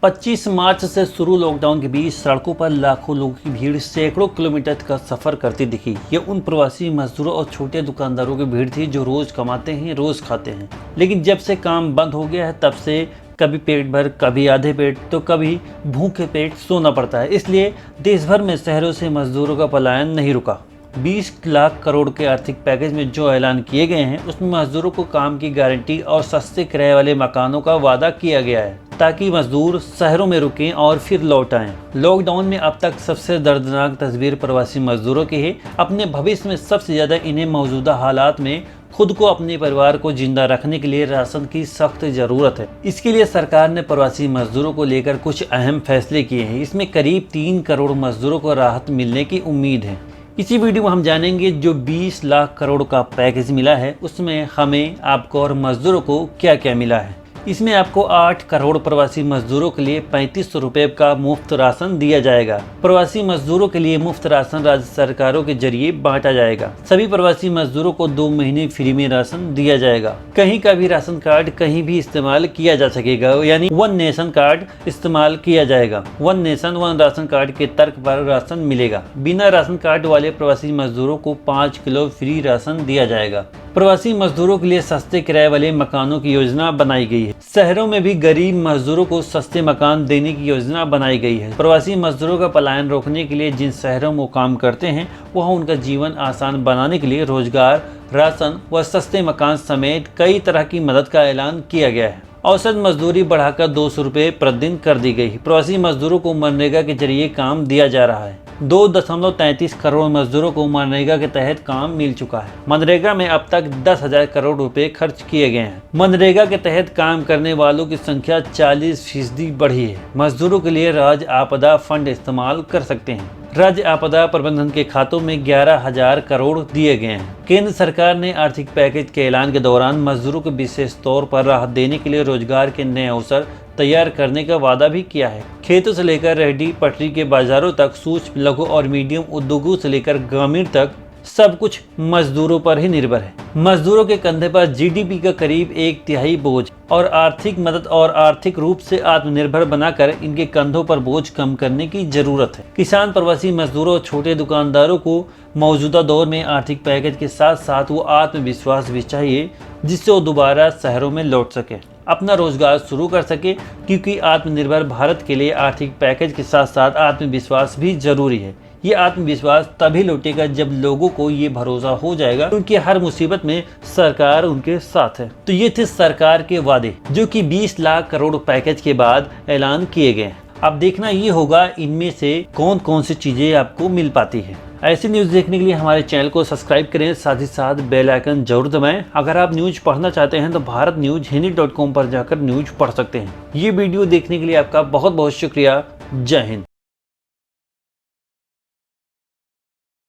25 मार्च से शुरू लॉकडाउन के बीच सड़कों पर लाखों लोगों की भीड़ सैकड़ों किलोमीटर का सफर करती दिखी। ये उन प्रवासी मजदूरों और छोटे दुकानदारों की भीड़ थी जो रोज कमाते हैं, रोज खाते हैं। लेकिन जब से काम बंद हो गया है तब से कभी पेट भर, कभी आधे पेट, तो कभी भूखे पेट सोना पड़ता है। इसलिए देश भर में शहरों से मजदूरों का पलायन नहीं रुका। 20 लाख करोड़ के आर्थिक पैकेज में जो ऐलान किए गए हैं उसमें मजदूरों को काम की गारंटी और सस्ते किराए वाले मकानों का वादा किया गया है ताकि मजदूर शहरों में रुकें और फिर लौट आएं। लॉकडाउन में अब तक सबसे दर्दनाक तस्वीर प्रवासी मजदूरों की है। अपने भविष्य में सबसे ज्यादा इन्हें मौजूदा हालात में खुद को, अपने परिवार को जिंदा रखने के लिए राशन की सख्त जरूरत है। इसके लिए सरकार ने प्रवासी मजदूरों को लेकर कुछ अहम फैसले किए हैं। इसमें करीब 3 करोड़ मजदूरों को राहत मिलने की उम्मीद है। इसी वीडियो में हम जानेंगे जो 20 लाख करोड़ का पैकेज मिला है उसमें हमें, आपको और मजदूरों को क्या क्या मिला है। इसमें आपको 8 करोड़ प्रवासी मजदूरों के लिए 3500 रुपये का मुफ्त राशन दिया जाएगा। प्रवासी मजदूरों के लिए मुफ्त राशन राज्य सरकारों के जरिए बांटा जाएगा। सभी प्रवासी मजदूरों को 2 महीने फ्री में राशन दिया जाएगा। कहीं का भी राशन कार्ड कहीं भी इस्तेमाल किया जा सकेगा, यानी वन नेशन कार्ड इस्तेमाल किया जाएगा। One nation one ration card के तर्क पर राशन मिलेगा। बिना राशन कार्ड वाले प्रवासी मजदूरों को 5 किलो फ्री राशन दिया जाएगा। प्रवासी मजदूरों के लिए सस्ते किराए वाले मकानों की योजना बनाई गई है। शहरों में भी गरीब मजदूरों को सस्ते मकान देने की योजना बनाई गई है। प्रवासी मजदूरों का पलायन रोकने के लिए जिन शहरों में काम करते हैं वहां उनका जीवन आसान बनाने के लिए रोजगार, राशन व सस्ते मकान समेत कई तरह की मदद का ऐलान किया गया है। औसत मजदूरी बढ़ाकर 200 रुपये प्रतिदिन कर दी गई। प्रवासी मजदूरों को मनरेगा के जरिए काम दिया जा रहा है। 2.33 करोड़ मजदूरों को मनरेगा के तहत काम मिल चुका है। मनरेगा में अब तक 10,000 करोड़ रुपए खर्च किए गए हैं। मनरेगा के तहत काम करने वालों की संख्या 40% बढ़ी है। मजदूरों के लिए राज्य आपदा फंड इस्तेमाल कर सकते हैं। राज्य आपदा प्रबंधन के खातों में 11,000 करोड़ दिए गए हैं। केंद्र सरकार ने आर्थिक पैकेज के ऐलान के दौरान मजदूरों को विशेष तौर पर राहत देने के लिए रोजगार के नए अवसर तैयार करने का वादा भी किया है। खेतों से लेकर रेहड़ी पटरी के बाजारों तक, सूक्ष्म, लघु और मीडियम उद्योगों से लेकर ग्रामीण तक सब कुछ मजदूरों पर ही निर्भर है। मजदूरों के कंधे पर जीडीपी का करीब 1/3 बोझ और आर्थिक मदद और आर्थिक रूप से आत्मनिर्भर बनाकर इनके कंधों पर बोझ कम करने की जरूरत है। किसान, प्रवासी मजदूरों और छोटे दुकानदारों को मौजूदा दौर में आर्थिक पैकेज के साथ साथ वो आत्मविश्वास भी चाहिए जिससे वो दोबारा शहरों में लौट सके, अपना रोजगार शुरू कर सके, क्योंकि आत्मनिर्भर भारत के लिए आर्थिक पैकेज के साथ साथ आत्मविश्वास भी जरूरी है। ये आत्मविश्वास तभी लौटेगा जब लोगों को ये भरोसा हो जाएगा क्योंकि हर मुसीबत में सरकार उनके साथ है। तो ये थे सरकार के वादे जो कि 20 लाख करोड़ पैकेज के बाद ऐलान किए गए हैं। अब देखना ये होगा इनमें से कौन कौन सी चीजें आपको मिल पाती है। ऐसी न्यूज़ देखने के लिए हमारे चैनल को सब्सक्राइब करें, साथ ही साथ बेल आइकन जरूर दबाएं। अगर आप न्यूज़ पढ़ना चाहते हैं तो भारत न्यूज़ हिंदी.com पर जाकर न्यूज़ पढ़ सकते हैं। ये वीडियो देखने के लिए आपका बहुत बहुत शुक्रिया। जय हिंद।